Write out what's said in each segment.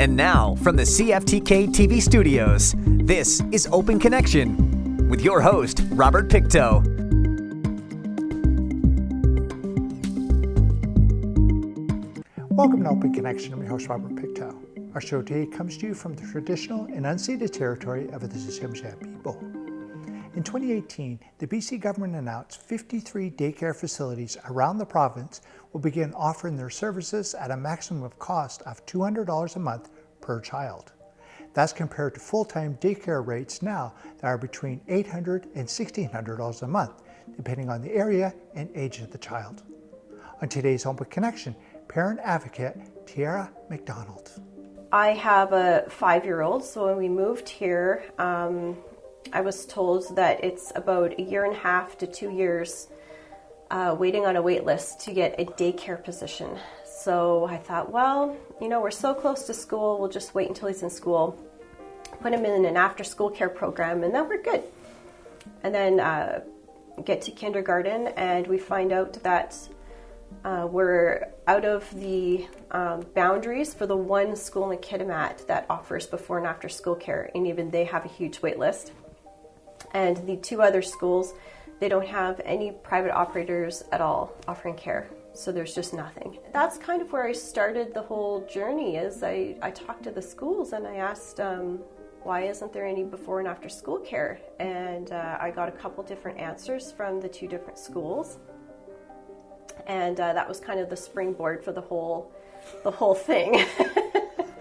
And now, from the CFTK-TV studios, this is Open Connection with your host, Robert Pictou. Welcome to Open Connection. I'm your host, Robert Pictou. Our show today comes to you from the traditional and unceded territory of the Tsimshian people. In 2018, the BC government announced 53 daycare facilities around the province will begin offering their services at a maximum of cost of $200 a month per child. That's compared to full-time daycare rates now that are between $800 and $1,600 a month, depending on the area and age of the child. On today's Open Connection, parent advocate Taira McConnell. I have a 5-year-old, so when we moved here, I was told that it's about 1.5 to 2 years waiting on a wait list to get a daycare position. So I thought, well, we're so close to school, we'll just wait until he's in school, put him in an after-school care program, and then we're good. And then get to kindergarten, and we find out that we're out of the boundaries for the one school in Kitimat that offers before and after school care, and even they have a huge wait list. And the 2 other schools, they don't have any private operators at all offering care. So there's just nothing. That's kind of where I started the whole journey. Is I talked to the schools and I asked, why isn't there any before and after school care? And I got a couple different answers from the 2 different schools. And that was kind of the springboard for the whole thing.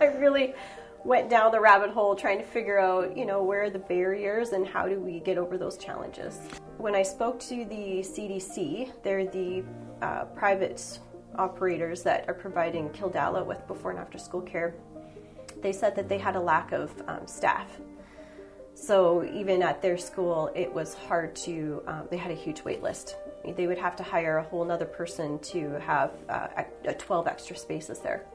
I really went down the rabbit hole trying to figure out, where are the barriers and how do we get over those challenges. When I spoke to the CDC, they're the private operators that are providing Kildala with before and after school care. They said that they had a lack of staff. So even at their school, it was hard to, they had a huge wait list. They would have to hire a whole nother person to have 12 extra spaces there.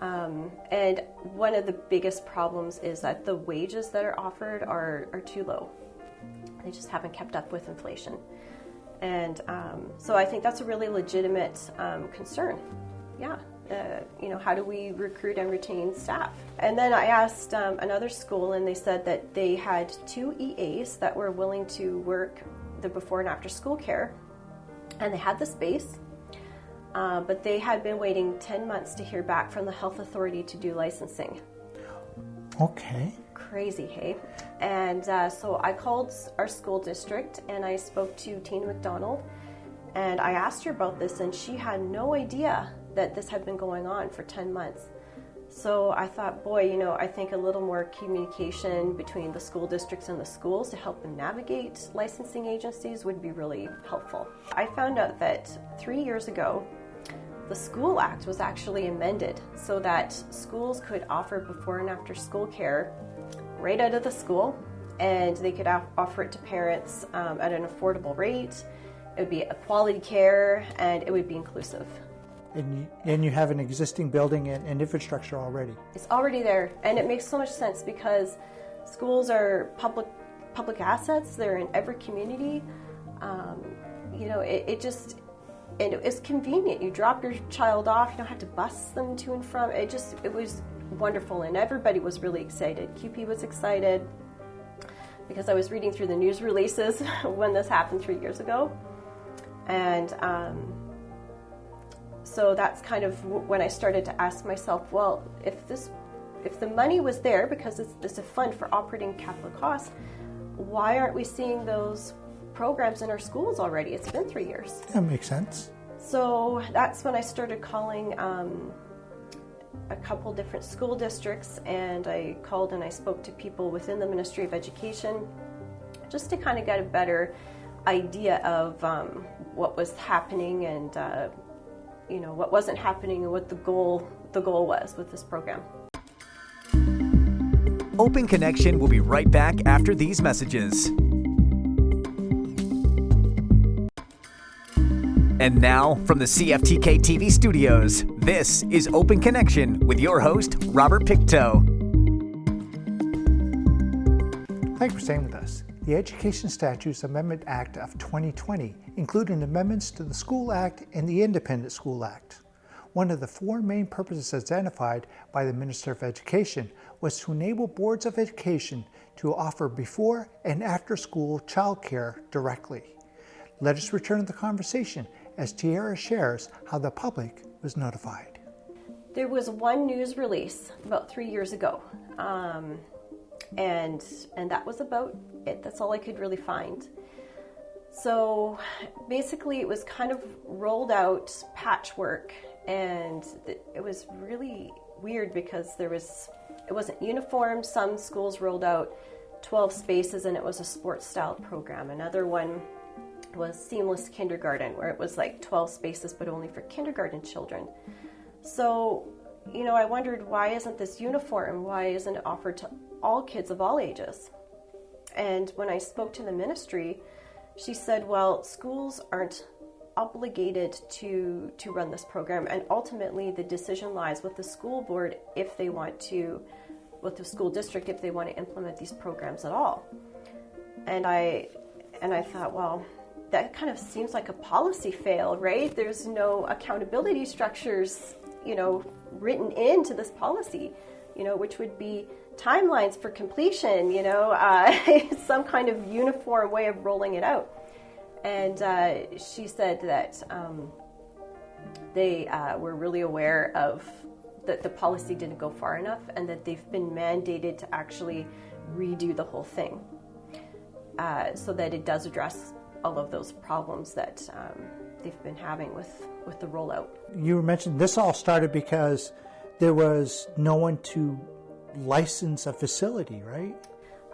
And one of the biggest problems is that the wages that are offered are too low. They just haven't kept up with inflation. And so I think that's a really legitimate concern. Yeah. How do we recruit and retain staff? And then I asked another school, and they said that they had 2 EAs that were willing to work the before and after school care, and they had the space, but they had been waiting 10 months to hear back from the health authority to do licensing. Okay. Crazy, hey? And so I called our school district, and I spoke to Taira McConnell, and I asked her about this, and she had no idea that this had been going on for 10 months. So I thought, boy, I think a little more communication between the school districts and the schools to help them navigate licensing agencies would be really helpful. I found out that 3 years ago, the School Act was actually amended so that schools could offer before and after school care right out of the school, and they could offer it to parents at an affordable rate. It would be a quality care, and it would be inclusive. And you have an existing building and infrastructure already. It's already there, and it makes so much sense because schools are public assets. They're in every community. It's convenient. You drop your child off. You don't have to bus them to and from. It was wonderful, and everybody was really excited. QP was excited because I was reading through the news releases when this happened 3 years ago, and so that's kind of when I started to ask myself, well, if the money was there, because it's a fund for operating capital costs, why aren't we seeing those programs in our schools already? It's been 3 years. That makes sense. So that's when I started calling a couple different school districts, and I called and I spoke to people within the Ministry of Education just to kind of get a better idea of what was happening and what wasn't happening and what the goal was with this program. Open Connection will be right back after these messages. And now, from the CFTK-TV studios, this is Open Connection with your host, Robert Pictou. Thanks for staying with us. The Education Statutes Amendment Act of 2020 included amendments to the School Act and the Independent School Act. One of the four main purposes identified by the Minister of Education was to enable boards of education to offer before and after school childcare directly. Let us return to the conversation as Taira shares how the public was notified. There was one news release about 3 years ago, and that was about it. That's all I could really find. So basically it was kind of rolled out patchwork, and it was really weird because it wasn't uniform. Some schools rolled out 12 spaces and it was a sports style program. Another one was seamless kindergarten, where it was like 12 spaces but only for kindergarten children. So, I wondered, why isn't this uniform? Why isn't it offered to all kids of all ages? And when I spoke to the ministry, she said, well, schools aren't obligated to run this program, and ultimately the decision lies with the school board if they want to, with the school district, if they want to implement these programs at all. And I thought, well, that kind of seems like a policy fail, right? There's no accountability structures, written into this policy, which would be timelines for completion, some kind of uniform way of rolling it out. And she said that they were really aware of that the policy didn't go far enough, and that they've been mandated to actually redo the whole thing so that it does address all of those problems that they've been having with the rollout. You mentioned this all started because there was no one to license a facility, right?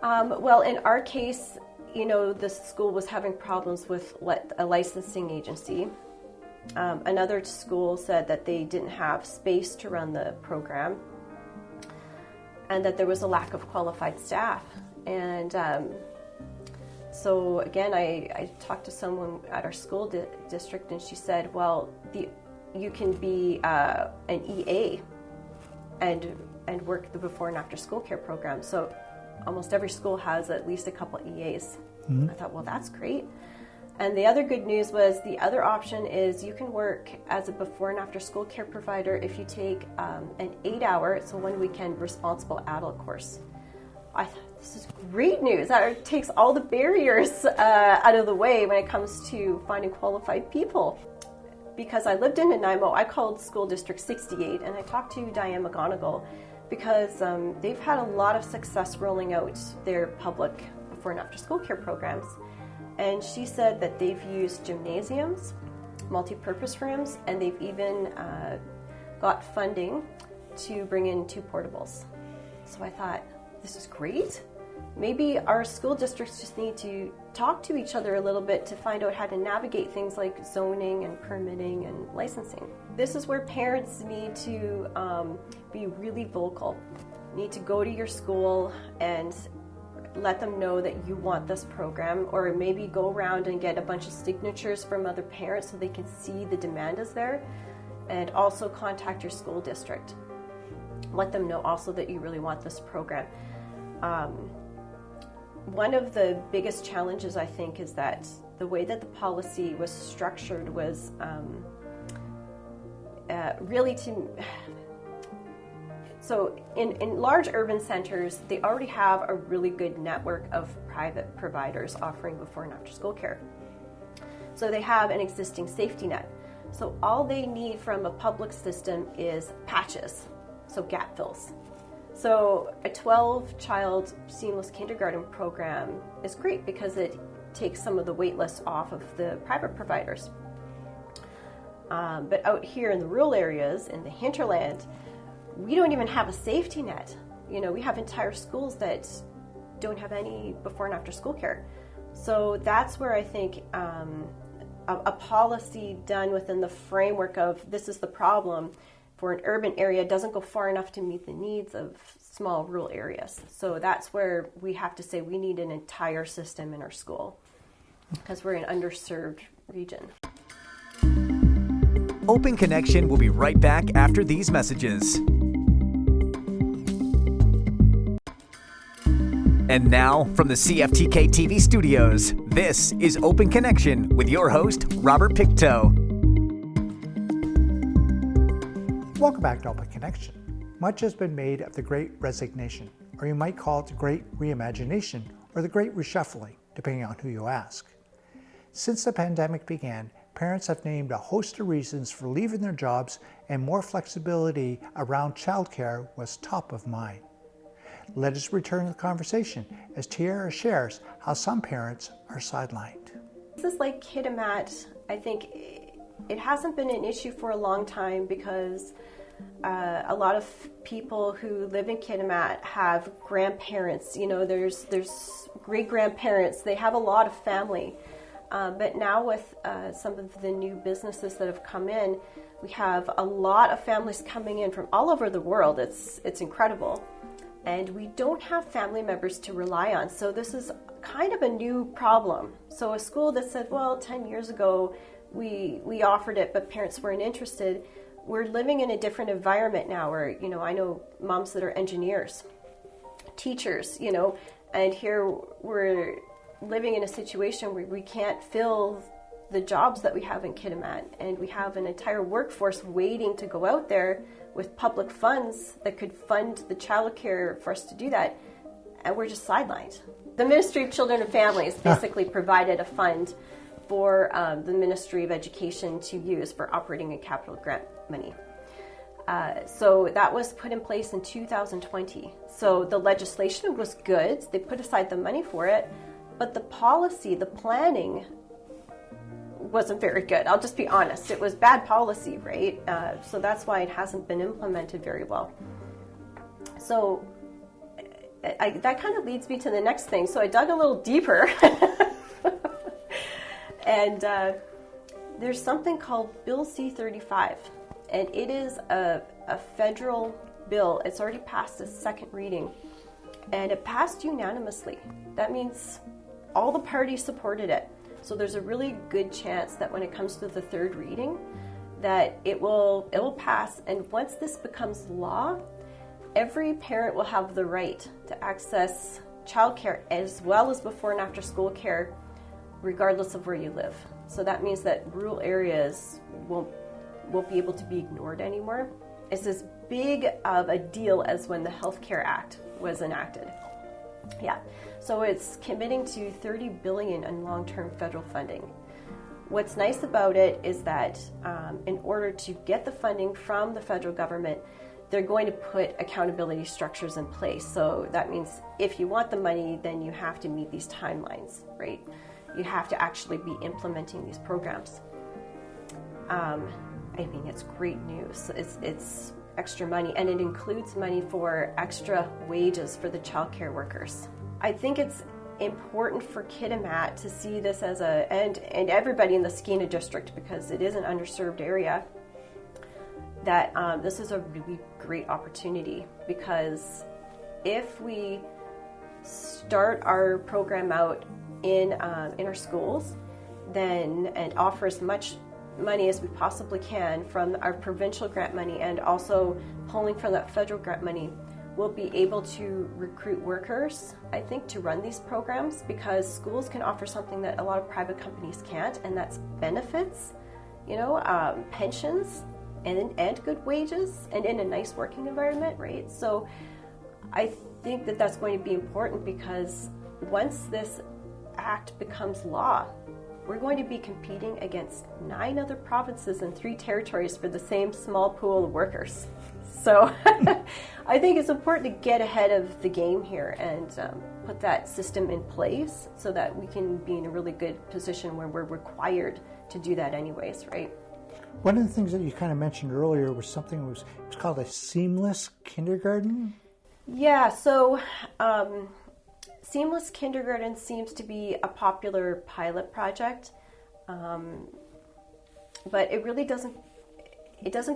Well, in our case, the school was having problems with a licensing agency. Another school said that they didn't have space to run the program, and that there was a lack of qualified staff. And so again, I talked to someone at our school district, and she said, well, you can be an EA and work the before and after school care program. So almost every school has at least a couple EAs. Mm-hmm. I thought, well, that's great. And the other good news was the other option is you can work as a before and after school care provider if you take an 8-hour, it's a 1-weekend responsible adult course. I thought, this is great news. That takes all the barriers out of the way when it comes to finding qualified people. Because I lived in Nanaimo, I called School District 68 and I talked to Taira McConnell because they've had a lot of success rolling out their public before and after school care programs. And she said that they've used gymnasiums, multi-purpose rooms, and they've even got funding to bring in 2 portables. So I thought, this is great. Maybe our school districts just need to talk to each other a little bit to find out how to navigate things like zoning and permitting and licensing. This is where parents need to be really vocal. You need to go to your school and let them know that you want this program, or maybe go around and get a bunch of signatures from other parents so they can see the demand is there, and also contact your school district. Let them know also that you really want this program. One of the biggest challenges, I think, is that the way that the policy was structured was really to... So in large urban centers, they already have a really good network of private providers offering before and after school care. So they have an existing safety net. So all they need from a public system is patches, so gap fills. So a 12-child seamless kindergarten program is great because it takes some of the wait lists off of the private providers. But out here in the rural areas, in the hinterland, we don't even have a safety net. We have entire schools that don't have any before and after school care. So that's where I think a policy done within the framework of this is the problem for an urban area doesn't go far enough to meet the needs of small rural areas. So that's where we have to say we need an entire system in our school because we're an underserved region. Open Connection will be right back after these messages. And now, from the CFTK-TV studios, this is Open Connection with your host, Robert Pictou. Welcome back to Open Connection. Much has been made of the Great Resignation, or you might call it the Great Reimagination or the Great Reshuffling, depending on who you ask. Since the pandemic began, parents have named a host of reasons for leaving their jobs, and more flexibility around childcare was top of mind. Let us return to the conversation as Taira shares how some parents are sidelined. This is like Kitimat. I think it hasn't been an issue for a long time because a lot of people who live in Kitimat have grandparents. You know, there's great-grandparents. They have a lot of family. But now with some of the new businesses that have come in, we have a lot of families coming in from all over the world. It's incredible. And we don't have family members to rely on. So this is kind of a new problem. So a school that said, well, 10 years ago, we offered it, but parents weren't interested. We're living in a different environment now where, you know, I know moms that are engineers, teachers, you know, and here we're living in a situation where we can't fill the jobs that we have in Kitimat, and we have an entire workforce waiting to go out there with public funds that could fund the childcare for us to do that, and we're just sidelined. The Ministry of Children and Families basically provided a fund for the Ministry of Education to use for operating and capital grant money. So that was put in place in 2020. So the legislation was good. They put aside the money for it, but the policy, the planning wasn't very good. I'll just be honest. It was bad policy, right? So that's why it hasn't been implemented very well. So that kind of leads me to the next thing. So I dug a little deeper. And there's something called Bill C-35. And it is a federal bill. It's already passed its second reading. And it passed unanimously. That means all the parties supported it. So there's a really good chance that when it comes to the third reading, that it will pass. And once this becomes law, every parent will have the right to access childcare as well as before and after school care, regardless of where you live. So that means that rural areas won't be able to be ignored anymore. It's as big of a deal as when the Health Care Act was enacted. Yeah, so it's committing to $30 billion in long-term federal funding. What's nice about it is that in order to get the funding from the federal government, they're going to put accountability structures in place. So that means if you want the money, then you have to meet these timelines, right? You have to actually be implementing these programs. I mean, it's great news. It's extra money, and it includes money for extra wages for the childcare workers. I think it's important for Kitimat to see this as and everybody in the Skeena district, because it is an underserved area, that this is a really great opportunity, because if we start our program out in our schools, then and offer as much money as we possibly can from our provincial grant money and also pulling from that federal grant money, we'll be able to recruit workers, I think, to run these programs, because schools can offer something that a lot of private companies can't, and that's benefits, pensions, and good wages, and in a nice working environment, right? So I think that that's going to be important, because once this act becomes law, we're going to be competing against 9 other provinces and 3 territories for the same small pool of workers. So I think it's important to get ahead of the game here and put that system in place so that we can be in a really good position where we're required to do that anyways, right? One of the things that you kind of mentioned earlier was something it was called a seamless kindergarten. Yeah, so Seamless Kindergarten seems to be a popular pilot project, but it really doesn't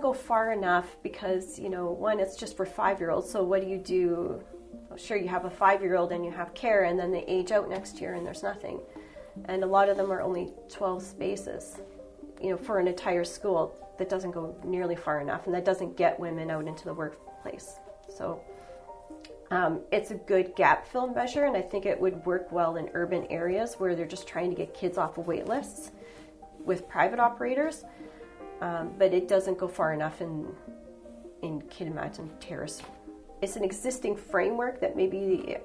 go far enough, because, one, it's just for 5-year-olds, so what do you do? Well, sure, you have a 5-year-old and you have care, and then they age out next year and there's nothing. And a lot of them are only 12 spaces, for an entire school. That doesn't go nearly far enough, and that doesn't get women out into the workplace. So it's a good gap fill measure, and I think it would work well in urban areas where they're just trying to get kids off of wait lists with private operators, but it doesn't go far enough in in Kitimat and Terrace. It's an existing framework that maybe,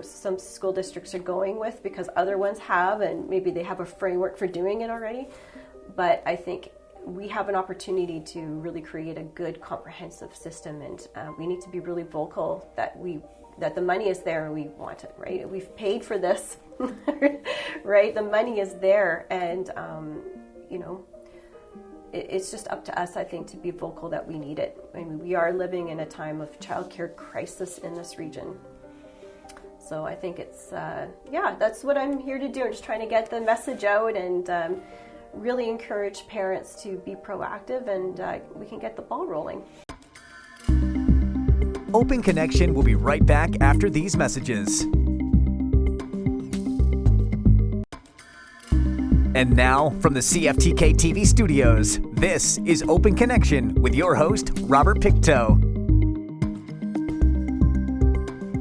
some school districts are going with because other ones have, and maybe they have a framework for doing it already. But I think we have an opportunity to really create a good comprehensive system, and we need to be really vocal that the money is there and we want it, right? We've paid for this, right? The money is there, and it's just up to us, I think, to be vocal that we need it. I mean, we are living in a time of childcare crisis in this region. So I think it's, that's what I'm here to do. I'm just trying to get the message out and really encourage parents to be proactive, and we can get the ball rolling. Open Connection will be right back after these messages. And now, from the CFTK-TV studios, this is Open Connection with your host, Robert Pictou.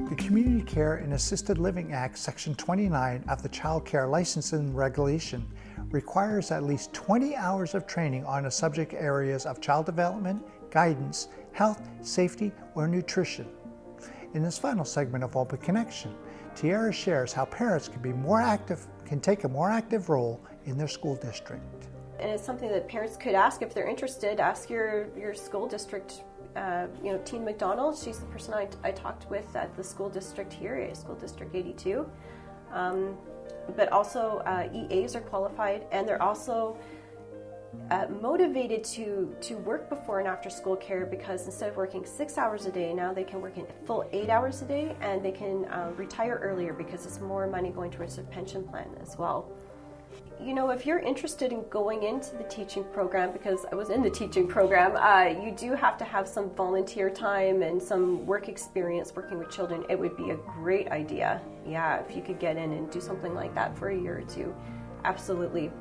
The Community Care and Assisted Living Act, Section 29 of the Child Care Licensing Regulation requires at least 20 hours of training on the subject areas of child development, guidance, health, safety, or nutrition. In this final segment of Open Connection, Taira shares how parents can take a more active role in their school district. And it's something that parents could ask if they're interested. Ask your school district. Taira McConnell, she's the person I talked with at the school district here, School District 82. But also EAs are qualified, and they're also motivated to work before and after school care, because instead of working 6 hours a day, now they can work in full 8 hours a day, and they can retire earlier because it's more money going towards their pension plan as well. If you're interested in going into the teaching program, because I was in the teaching program, you do have to have some volunteer time and some work experience working with children. It would be a great idea, if you could get in and do something like that for a year or two. Absolutely.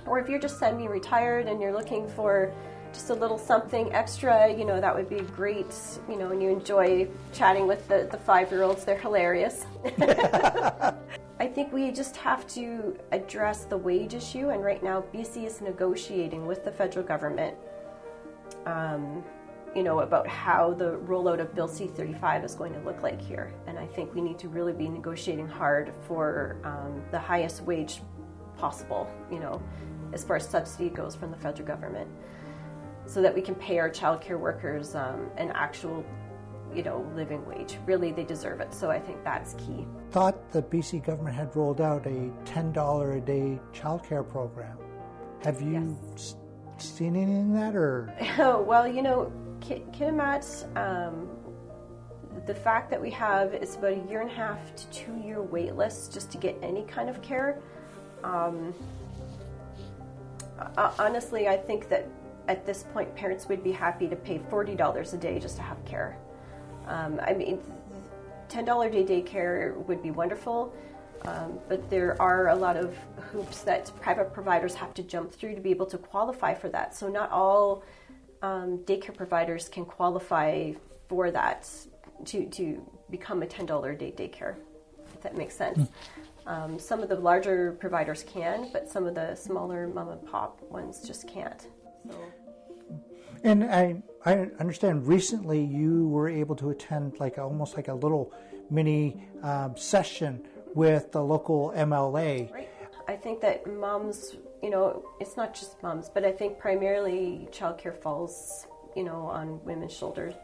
Or if you're just semi-retired and you're looking for just a little something extra, that would be great, and you enjoy chatting with the 5-year-olds. They're hilarious. I think we just have to address the wage issue, and right now BC is negotiating with the federal government about how the rollout of Bill C-35 is going to look like here. And I think we need to really be negotiating hard for the highest wage possible, as far as subsidy goes from the federal government, so that we can pay our childcare workers an actual living wage. Really, they deserve it. So I think that's key. Thought the BC government had rolled out a $10 a day childcare program. Have you seen anything like that, or? Well, Kitimat, the fact that we have is about a 1.5 to 2 year wait list just to get any kind of care. Honestly, I think that at this point, parents would be happy to pay $40 a day just to have care. $10 a day daycare would be wonderful, but there are a lot of hoops that private providers have to jump through to be able to qualify for that. So not all daycare providers can qualify for that to become a $10 a day daycare, if that makes sense. Some of the larger providers can, but some of the smaller mom and pop ones just can't. So. And I understand recently you were able to attend almost like a little mini session with the local MLA. Right. I think that moms, it's not just moms, but I think primarily childcare falls, on women's shoulders.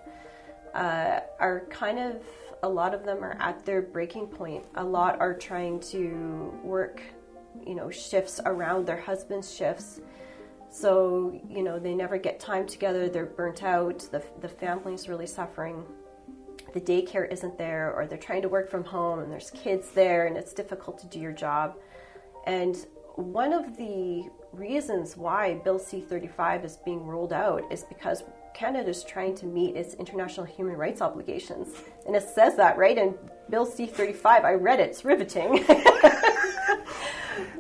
Are kind of, a lot of them are at their breaking point. A lot are trying to work, shifts around their husband's shifts. So, they never get time together, they're burnt out, the family's really suffering, the daycare isn't there, or they're trying to work from home and there's kids there and it's difficult to do your job. And one of the reasons why Bill C-35 is being rolled out is because Canada's trying to meet its international human rights obligations. And it says that, right, in Bill C-35. I read it, it's riveting.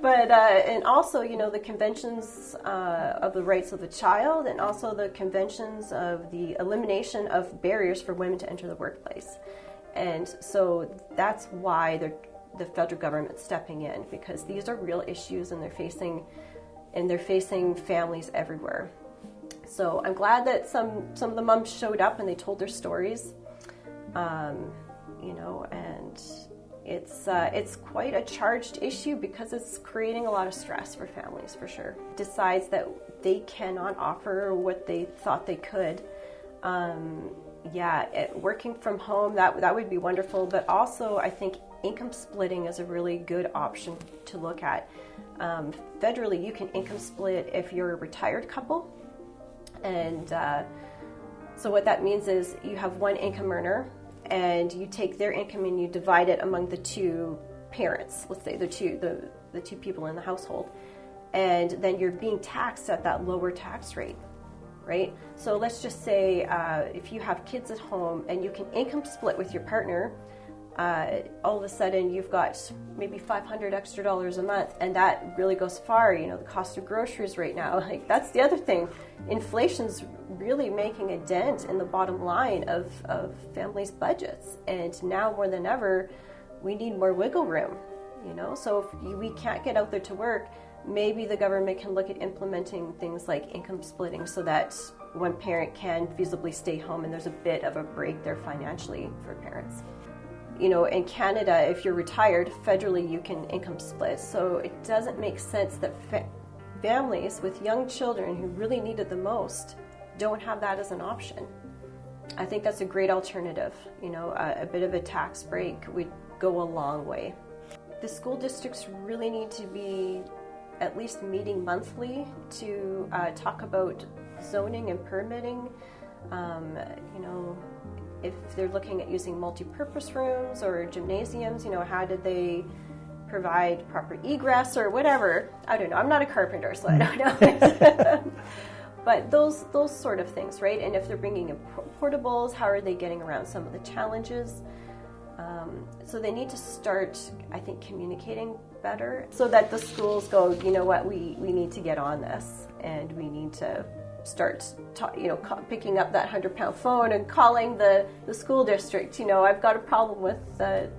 But, and also, the conventions of the rights of the child, and also the conventions of the elimination of barriers for women to enter the workplace. And so that's why the federal government's stepping in, because these are real issues and they're facing families everywhere. So I'm glad that some of the moms showed up and they told their stories, you know, and it's quite a charged issue because it's creating a lot of stress for families, for sure. Decides that they cannot offer what they thought they could. Working from home, that would be wonderful, but also I think income splitting is a really good option to look at. Federally, you can income split if you're a retired couple, and so what that means is you have one income earner, and you take their income and you divide it among the two parents, let's say the two people in the household, and then you're being taxed at that lower tax rate, right? So let's just say if you have kids at home and you can income split with your partner, all of a sudden you've got maybe $500 extra a month, and that really goes far. You know, the cost of groceries right now, like that's the other thing. Inflation's really making a dent in the bottom line of families' budgets, and now more than ever, we need more wiggle room. You know, so if we can't get out there to work, maybe the government can look at implementing things like income splitting so that one parent can feasibly stay home and there's a bit of a break there financially for parents. You know, in Canada, if you're retired, federally you can income split. So it doesn't make sense that families with young children who really need it the most don't have that as an option. I think that's a great alternative. You know, a bit of a tax break would go a long way. The school districts really need to be at least meeting monthly to talk about zoning and permitting. You know, if they're looking at using multi-purpose rooms or gymnasiums, you know, how did they provide proper egress or whatever? I don't know. I'm not a carpenter, so I don't know. But those sort of things, right? And if they're bringing in portables, how are they getting around some of the challenges? So they need to start, I think, communicating better so that the schools go, you know what, we need to get on this, and we need to start picking up that 100-pound phone and calling the school district. You know, I've got a problem with the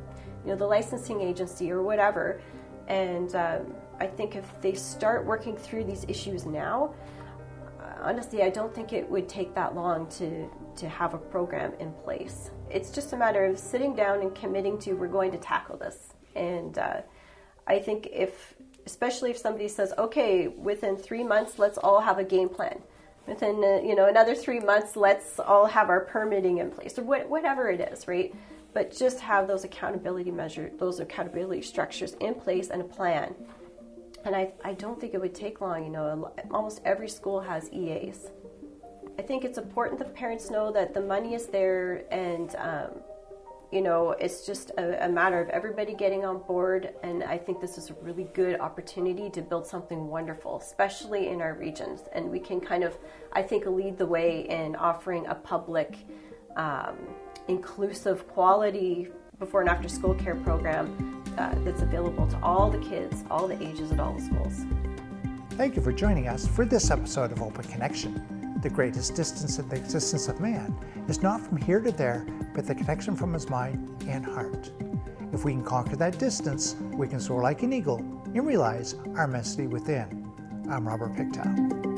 licensing agency or whatever. And I think if they start working through these issues now, honestly, I don't think it would take that long to have a program in place. It's just a matter of sitting down and committing to, we're going to tackle this. And I think especially if somebody says, okay, within 3 months, let's all have a game plan. Within another 3 months, let's all have our permitting in place, or whatever it is, right? But just have those accountability structures in place and a plan. And I don't think it would take long. You know, almost every school has EAs. I think it's important that parents know that the money is there, and it's just a matter of everybody getting on board. And I think this is a really good opportunity to build something wonderful, especially in our regions. And we can kind of, I think, lead the way in offering a public, inclusive, quality before and after school care program that's available to all the kids, all the ages, at all the schools. Thank you for joining us for this episode of Open Connection. The greatest distance in the existence of man is not from here to there, but the connection from his mind and heart. If we can conquer that distance, we can soar like an eagle and realize our immensity within. I'm Robert Pictou.